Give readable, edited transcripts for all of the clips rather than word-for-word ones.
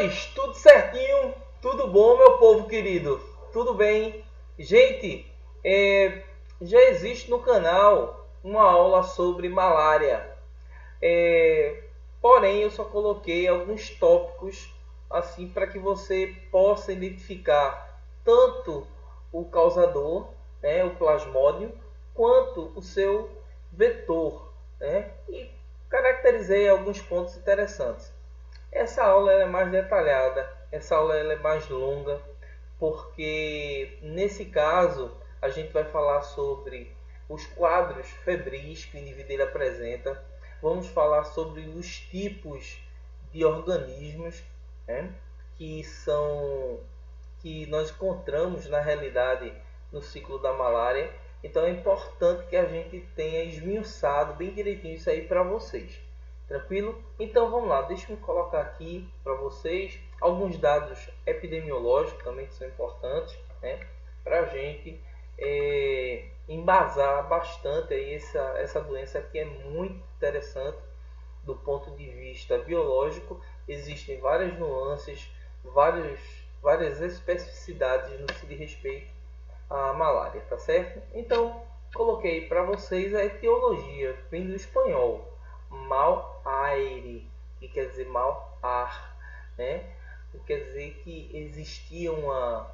Rapaz, tudo certinho? Tudo bom, meu povo querido? Tudo bem? Gente, já existe no canal uma aula sobre malária. Porém, eu só coloquei alguns tópicos assim para que você possa identificar tanto o causador, né, o plasmódio, quanto o seu vetor, né? E caracterizei alguns pontos interessantes. Essa aula é mais detalhada, essa aula é mais longa, porque nesse caso a gente vai falar sobre os quadros febris que o indivíduo apresenta, vamos falar sobre os tipos de organismos, né, que nós encontramos na realidade no ciclo da malária. Então é importante que a gente tenha esmiuçado bem direitinho isso aí para vocês. Tranquilo? Então vamos lá, deixa eu colocar aqui para vocês alguns dados epidemiológicos também que são importantes, né, para a gente embasar bastante aí essa doença que é muito interessante do ponto de vista biológico. Existem várias nuances, várias especificidades no que diz respeito à malária, tá certo? Então coloquei para vocês a etiologia, vem do espanhol. Mal aire, que quer dizer mal ar, né? Que quer dizer que existia uma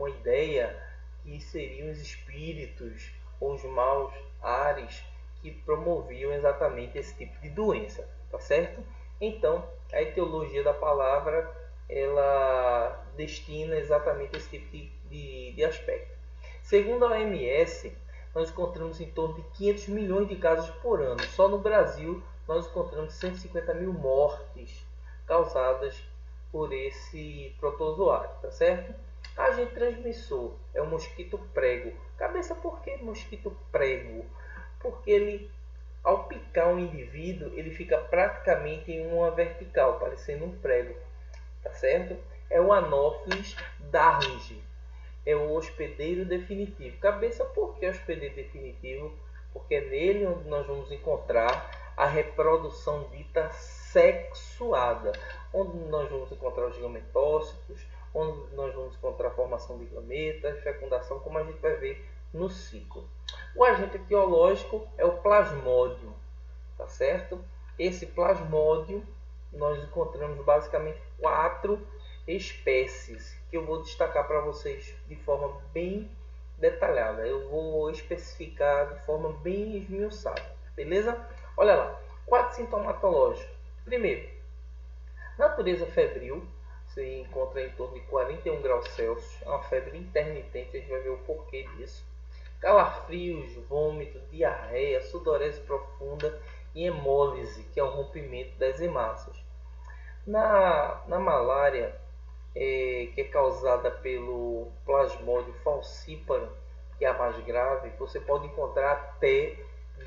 ideia que seriam os espíritos ou os maus ares que promoviam exatamente esse tipo de doença, tá certo? Então, a etiologia da palavra ela destina exatamente esse tipo de aspecto. Segundo a OMS, nós encontramos em torno de 500 milhões de casos por ano. Só no Brasil nós encontramos 150 mil mortes causadas por esse protozoário, tá certo? Agente transmissor é o mosquito prego. Cabeça, por que mosquito prego? Porque ele, ao picar um indivíduo, ele fica praticamente em uma vertical, parecendo um prego, tá certo? É o Anopheles darlingi. É o hospedeiro definitivo. Cabeça, por que hospedeiro definitivo? Porque é nele onde nós vamos encontrar a reprodução dita sexuada, onde nós vamos encontrar os gametócitos, onde nós vamos encontrar a formação de gametas, fecundação, como a gente vai ver no ciclo. O agente etiológico é o plasmódio, tá certo? Esse plasmódio nós encontramos basicamente 4 espécies que eu vou destacar para vocês de forma bem detalhada. Eu vou especificar de forma bem esmiuçada, beleza? Olha lá, 4 sintomatológicos. Primeiro, natureza febril, você encontra em torno de 41 graus Celsius, é uma febre intermitente, a gente vai ver o porquê disso. Calafrios, vômito, diarreia, sudorese profunda e hemólise, que é o rompimento das hemácias. Na malária, que é causada pelo plasmódio falciparum, que é a mais grave, você pode encontrar até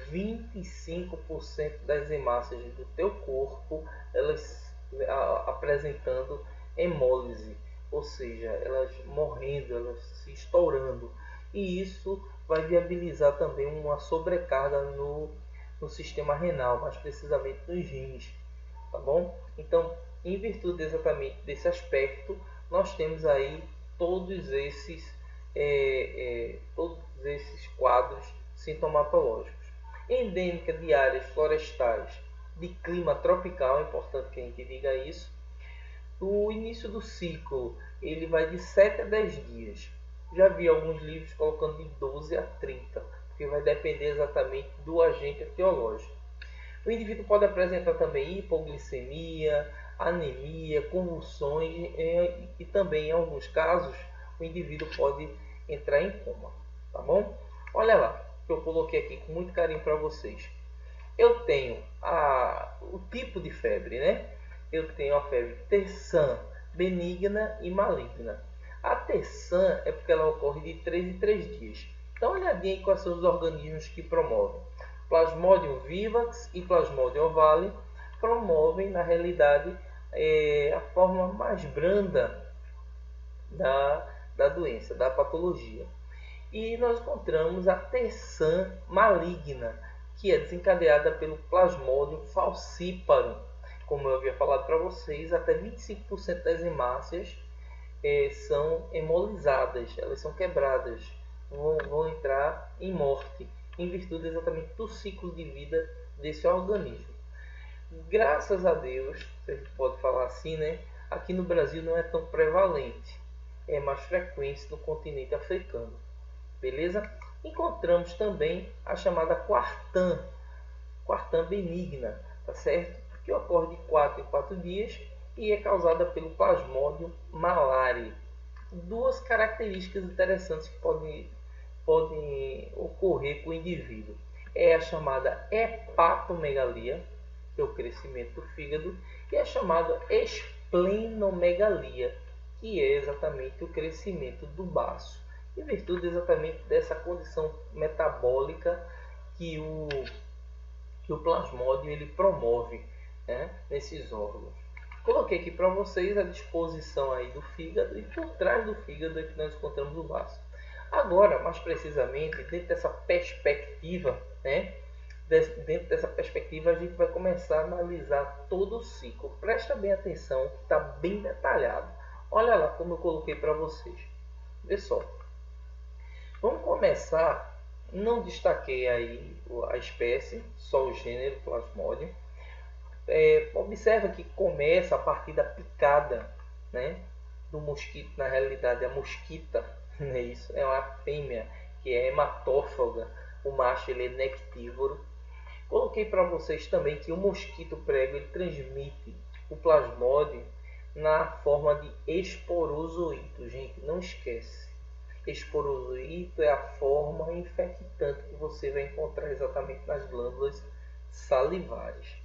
25% das hemácias do teu corpo elas apresentando hemólise, ou seja, elas morrendo, elas se estourando, e isso vai viabilizar também uma sobrecarga no sistema renal, mais precisamente nos rins, tá bom? Então, em virtude exatamente desse aspecto, nós temos aí todos esses quadros sintomatológicos. Endêmica de áreas florestais de clima tropical, é importante que a gente diga isso. O início do ciclo ele vai de 7 a 10 dias. Já vi alguns livros colocando de 12 a 30, porque vai depender exatamente do agente etiológico. O indivíduo pode apresentar também hipoglicemia, anemia, convulsões e também, em alguns casos, o indivíduo pode entrar em coma. Tá bom? Olha lá, que eu coloquei aqui com muito carinho para vocês. Eu tenho o tipo de febre, né? Eu tenho a febre terçã, benigna e maligna. A terçã é porque ela ocorre de 3 em 3 dias. Então, olhadinha aí quais são os organismos que promovem. Plasmodium vivax e Plasmodium ovale promovem, na realidade, a forma mais branda da doença, da patologia. E nós encontramos a terçã maligna, que é desencadeada pelo Plasmodium falciparum, como eu havia falado para vocês, até 25% das hemácias são hemolizadas, elas são quebradas, vão entrar em morte, em virtude exatamente do ciclo de vida desse organismo. Graças a Deus, se a gente pode falar assim, né? Aqui no Brasil não é tão prevalente, é mais frequente no continente africano. Beleza? Encontramos também a chamada quartã benigna, tá certo? Que ocorre de 4 em 4 dias e é causada pelo Plasmodium malariae. Duas características interessantes que podem ocorrer com o indivíduo. É a chamada hepatomegalia, que é o crescimento do fígado, e a chamada esplenomegalia, que é exatamente o crescimento do baço, em virtude exatamente dessa condição metabólica que o plasmódio ele promove, né, nesses órgãos. Coloquei aqui para vocês a disposição aí do fígado, e por trás do fígado é que nós encontramos o baço. Agora, mais precisamente, dentro dessa perspectiva, né, a gente vai começar a analisar todo o ciclo. Presta bem atenção, que está bem detalhado. Olha lá como eu coloquei para vocês. Vê só. Vamos começar, não destaquei aí a espécie, só o gênero Plasmodium. Observa que começa a partir da picada, né, do mosquito. Na realidade, a mosquita, né, isso é uma fêmea que é hematófaga, o macho ele é nectívoro. Coloquei para vocês também que o mosquito prego ele transmite o plasmódio na forma de esporozoito. Gente, não esquece. Esporozoito é a forma infectante que você vai encontrar exatamente nas glândulas salivares.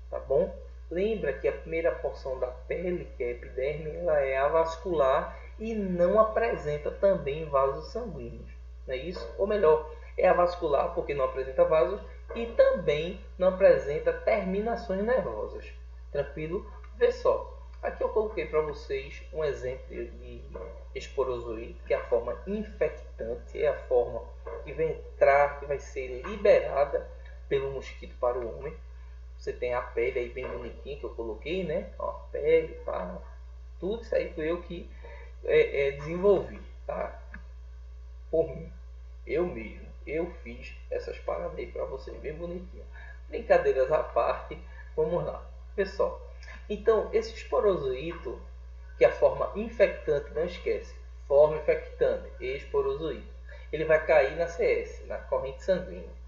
Tá bom? Lembra que a primeira porção da pele, que é a epiderme, ela é avascular e não apresenta também vasos sanguíneos. Não é isso? Ou melhor, é avascular porque não apresenta vasos e também não apresenta terminações nervosas. Tranquilo? Vê só. Aqui eu coloquei para vocês um exemplo de esporozoito, que é a forma infectante, é a forma que vai entrar, que vai ser liberada pelo mosquito para o homem. Você tem a pele aí bem bonitinha que eu coloquei, né? Ó, a pele, pá, tudo isso aí foi eu que desenvolvi, tá? Por mim, eu mesmo, eu fiz essas paradas aí para vocês, bem bonitinho. Brincadeiras à parte, vamos lá, pessoal. Então, esse esporozoito, que é a forma infectante, não esquece, forma infectante, esporozoito, ele vai cair na CS, na corrente sanguínea.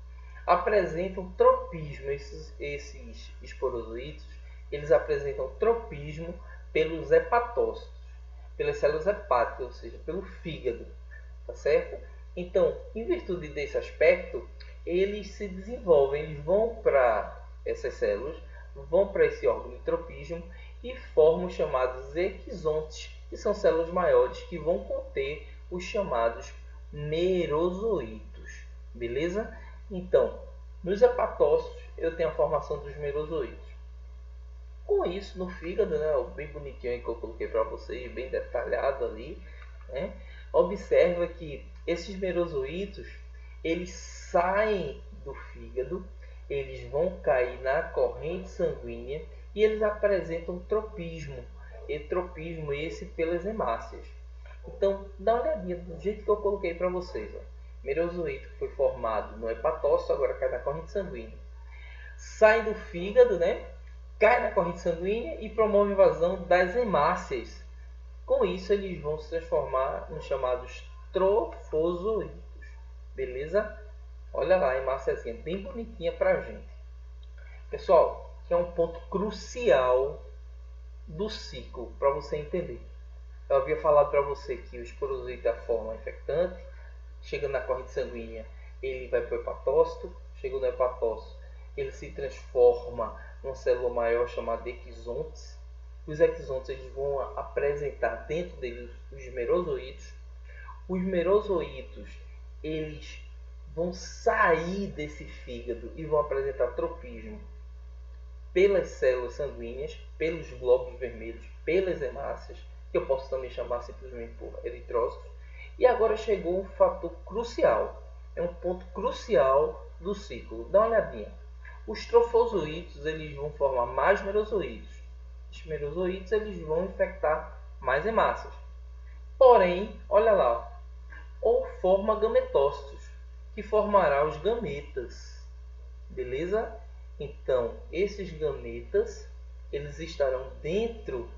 Apresentam tropismo, esses esporozoitos, eles apresentam tropismo pelos hepatócitos, pelas células hepáticas, ou seja, pelo fígado, tá certo? Então, em virtude desse aspecto, eles se desenvolvem, eles vão para essas células, vão para esse órgão de tropismo e formam os chamados exontes, que são células maiores que vão conter os chamados merozoitos, beleza? Então, nos hepatócitos eu tenho a formação dos merozoitos. Com isso, no fígado, né, bem bonitinho aí que eu coloquei para vocês, bem detalhado ali, né, observa que esses merozoitos, eles saem do fígado, eles vão cair na corrente sanguínea e eles apresentam tropismo. E tropismo esse pelas hemácias. Então, dá uma olhadinha do jeito que eu coloquei para vocês. Ó. Merozoito que foi formado no hepatócito, agora cai na corrente sanguínea. Sai do fígado, né? Cai na corrente sanguínea e promove a invasão das hemácias. Com isso, eles vão se transformar nos chamados trofozoitos. Beleza? Olha lá a hemáciazinha, bem bonitinha pra gente. Pessoal, que é um ponto crucial do ciclo para você entender. Eu havia falado para você que o esporozoito é a forma infectante. Chega na corrente sanguínea, ele vai para o hepatócito. Chega no hepatócito, ele se transforma numa célula maior chamada exontes. Os exontes eles vão apresentar dentro deles os merozoitos. Os merozoitos eles vão sair desse fígado e vão apresentar tropismo pelas células sanguíneas, pelos glóbulos vermelhos, pelas hemácias, que eu posso também chamar simplesmente por eritrócitos. E agora chegou um fator crucial, é um ponto crucial do ciclo. Dá uma olhadinha. Os trofozoitos eles vão formar mais merozoitos. espermatozoides eles vão infectar mais hemácias. Porém, olha lá, ou forma gametócitos, que formará os gametas, beleza? Então, esses gametas, eles estarão dentro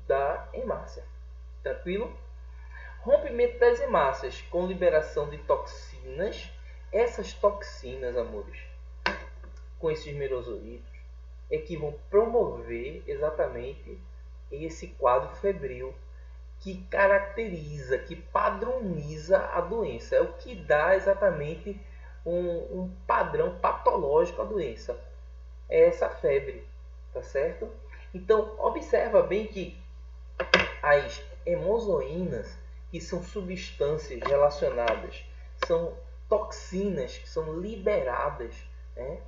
da hemácia, tranquilo? Rompimento das hemácias com liberação de toxinas. Essas toxinas, amores, com esses merozoítos, é que vão promover exatamente esse quadro febril que caracteriza, que padroniza a doença. É o que dá exatamente um padrão patológico à doença. É essa febre, tá certo? Então, observa bem que as hemozoínas, que são substâncias relacionadas, são toxinas que são liberadas, né,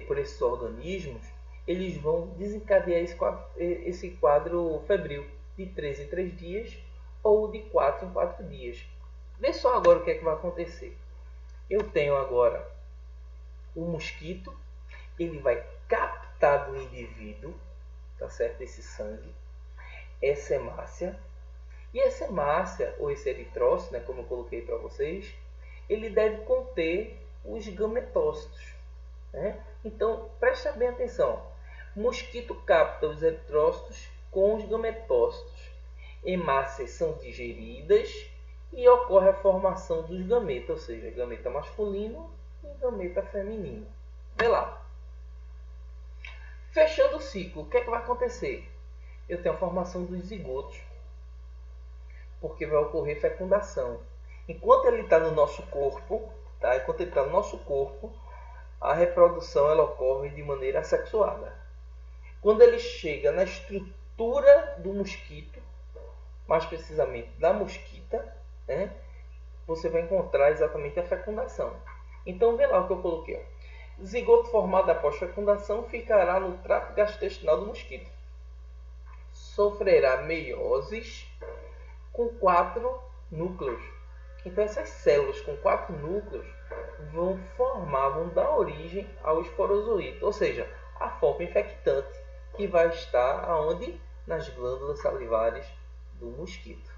por esses organismos, eles vão desencadear esse quadro febril de 3 em 3 dias ou de 4 em 4 dias. Vê só agora o que é que vai acontecer. Eu tenho agora o mosquito, ele vai captar do indivíduo, tá certo? Esse sangue, essa hemácia, e essa hemácia, ou esse eritrócito, né, como eu coloquei para vocês, ele deve conter os gametócitos, né? Então, presta bem atenção. O mosquito capta os eritrócitos com os gametócitos. Hemácias são digeridas e ocorre a formação dos gametas, ou seja, gameta masculino e gameta feminino. Vê lá. Fechando o ciclo, o que é que vai acontecer? Eu tenho a formação dos zigotos, porque vai ocorrer fecundação. Enquanto ele está no nosso corpo, tá? Enquanto ele está no nosso corpo, a reprodução ela ocorre de maneira assexuada. Quando ele chega na estrutura do mosquito, mais precisamente da mosquita, né, você vai encontrar exatamente a fecundação. Então, vê lá o que eu coloquei. Ó. Zigoto formado após fecundação ficará no trato gastrointestinal do mosquito. Sofrerá meioses com 4 núcleos. Então, essas células com 4 núcleos vão dar origem ao esporozoíto, ou seja, a forma infectante que vai estar aonde? Nas glândulas salivares do mosquito.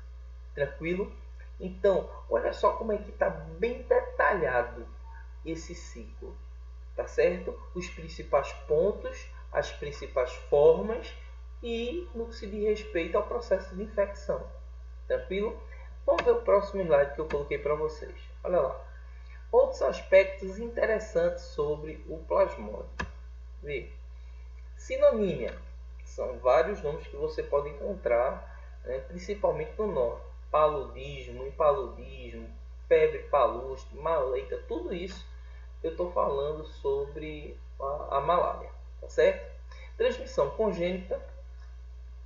Tranquilo? Então, olha só como é que está bem detalhado esse ciclo. Tá certo? Os principais pontos, as principais formas e no que se diz respeito ao processo de infecção. Tranquilo? Vamos ver o próximo slide que eu coloquei para vocês. Olha lá. Outros aspectos interessantes sobre o plasmódio. Vê. Sinonímia. São vários nomes que você pode encontrar, né, principalmente no nome. Paludismo, impaludismo, febre palustre, maleita, tudo isso eu estou falando sobre a malária, tá certo? Transmissão congênita,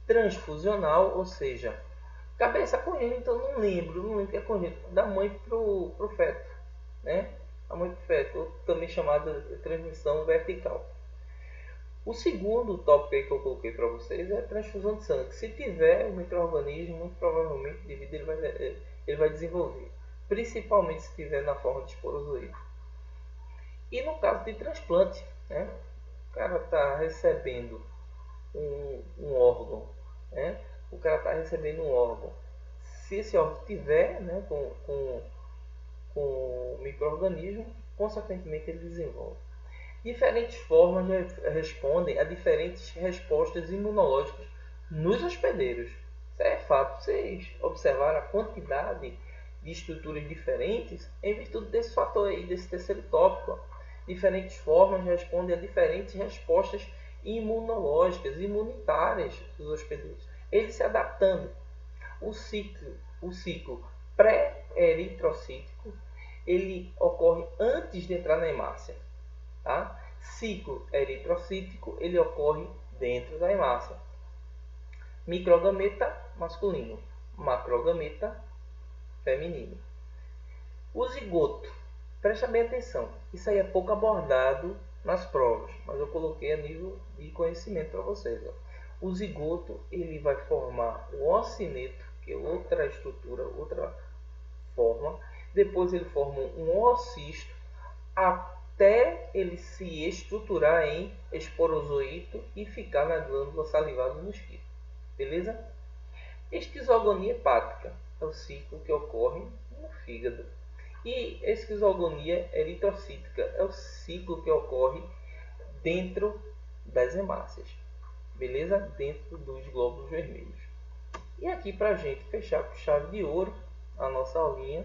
transfusional, ou seja, cabeça congênita eu não lembro o que é congênita, da mãe pro feto, né? A mãe pro feto, também chamada de transmissão vertical. O segundo tópico aí que eu coloquei para vocês é a transfusão de sangue. Se tiver o micro-organismo, muito provavelmente devido ele vai desenvolver, principalmente se tiver na forma de esporozoíde. E no caso de transplante, né? O cara está recebendo um órgão, né? O cara está recebendo um órgão. Se esse órgão tiver, né, com micro-organismo, consequentemente ele desenvolve. Diferentes formas respondem a diferentes respostas imunológicas nos hospedeiros. Isso é fato. Vocês observaram a quantidade de estruturas diferentes em virtude desse fator aí, desse terceiro tópico. Diferentes formas respondem a diferentes respostas imunológicas, imunitárias dos hospedeiros. Eles se adaptando. O ciclo pré-eritrocítico, ele ocorre antes de entrar na hemácia. Tá? Ciclo eritrocítico, ele ocorre dentro da hemácia. Microgameta masculino, macrogameta feminino. O zigoto, presta bem atenção, isso aí é pouco abordado nas provas, mas eu coloquei a nível de conhecimento para vocês. Ó. O zigoto, ele vai formar um ocineto, que é outra estrutura, outra forma. Depois ele forma um oocisto. até ele se estruturar em esporozoito e ficar na glândula salivar do mosquito. Beleza? Esquizogonia hepática é o ciclo que ocorre no fígado. E esquizogonia eritrocítica é o ciclo que ocorre dentro das hemácias. Beleza? Dentro dos glóbulos vermelhos. E aqui, para a gente fechar com chave de ouro a nossa aulinha,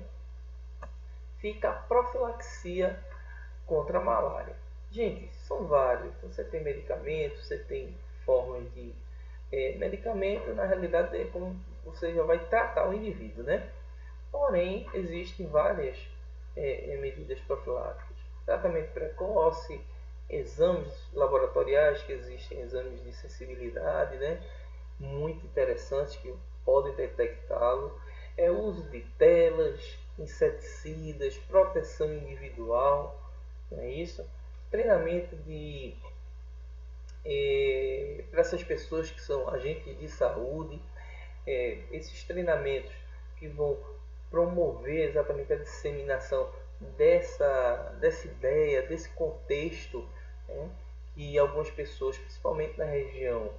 fica a profilaxia contra a malária. Gente, são vários. Você tem medicamentos, você tem formas de medicamento. Na realidade, é como você já vai tratar o indivíduo, né? Porém, existem várias medidas profiláticas. Tratamento precoce, exames laboratoriais, que existem exames de sensibilidade, né? Muito interessantes que podem detectá-lo. O uso de telas, inseticidas, proteção individual, não é isso? Treinamento para essas pessoas que são agentes de saúde, esses treinamentos que vão promover exatamente a disseminação dessa ideia, desse contexto, né, que algumas pessoas, principalmente na região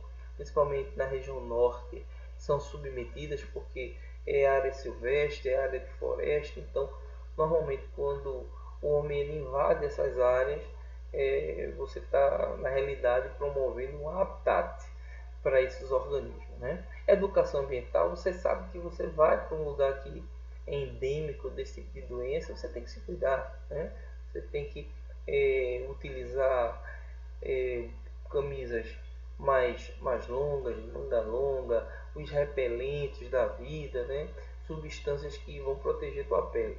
norte, são submetidas, porque é área silvestre, é área de floresta. Então, normalmente, quando o homem invade essas áreas, você está, na realidade, promovendo um habitat para esses organismos, né? Educação ambiental, você sabe que você vai para um lugar que é endêmico desse tipo de doença, você tem que se cuidar, né? Você tem que utilizar camisas mais longas, de manga longa, os repelentes da vida, né? Substâncias que vão proteger tua pele.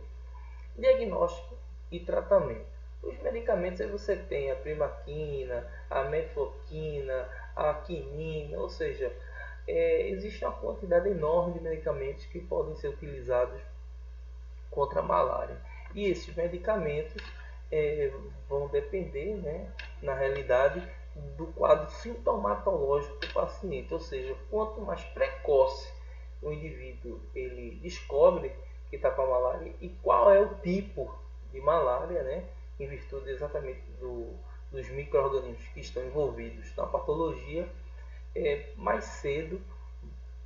Diagnóstico e tratamento. Os medicamentos, aí você tem a primaquina, a mefloquina, a quinina, ou seja, existe uma quantidade enorme de medicamentos que podem ser utilizados contra a malária. E esses medicamentos vão depender, né, na realidade, do quadro sintomatológico do paciente. Ou seja, quanto mais precoce o indivíduo ele descobre que está com a malária e qual é o tipo de malária, né, em virtude exatamente dos micro-organismos que estão envolvidos na patologia, mais cedo,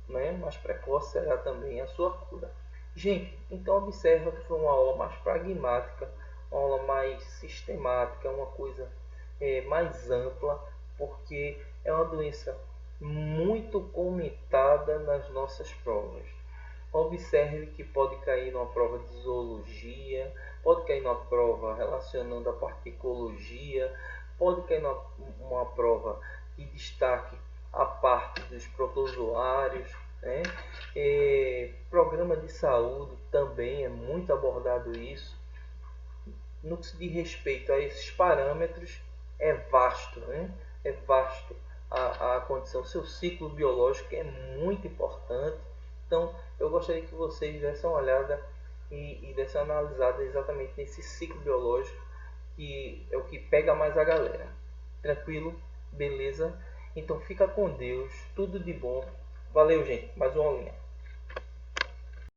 né, mais precoce será também a sua cura. Gente, então observa que foi uma aula mais pragmática, uma aula mais sistemática, uma coisa mais ampla, porque é uma doença muito comentada nas nossas provas. Observe que pode cair numa prova de zoologia, pode cair numa prova relacionando a particologia, pode cair numa prova que destaque a parte dos protozoários, né? Programa de saúde também é muito abordado isso. No que se diz respeito a esses parâmetros, é vasto, né? É vasto a condição. Seu ciclo biológico é muito importante. Então, eu gostaria que vocês dessem uma olhada e dessem uma analisada exatamente nesse ciclo biológico, que é o que pega mais a galera. Tranquilo? Beleza? Então, fica com Deus. Tudo de bom. Valeu, gente. Mais uma aulinha.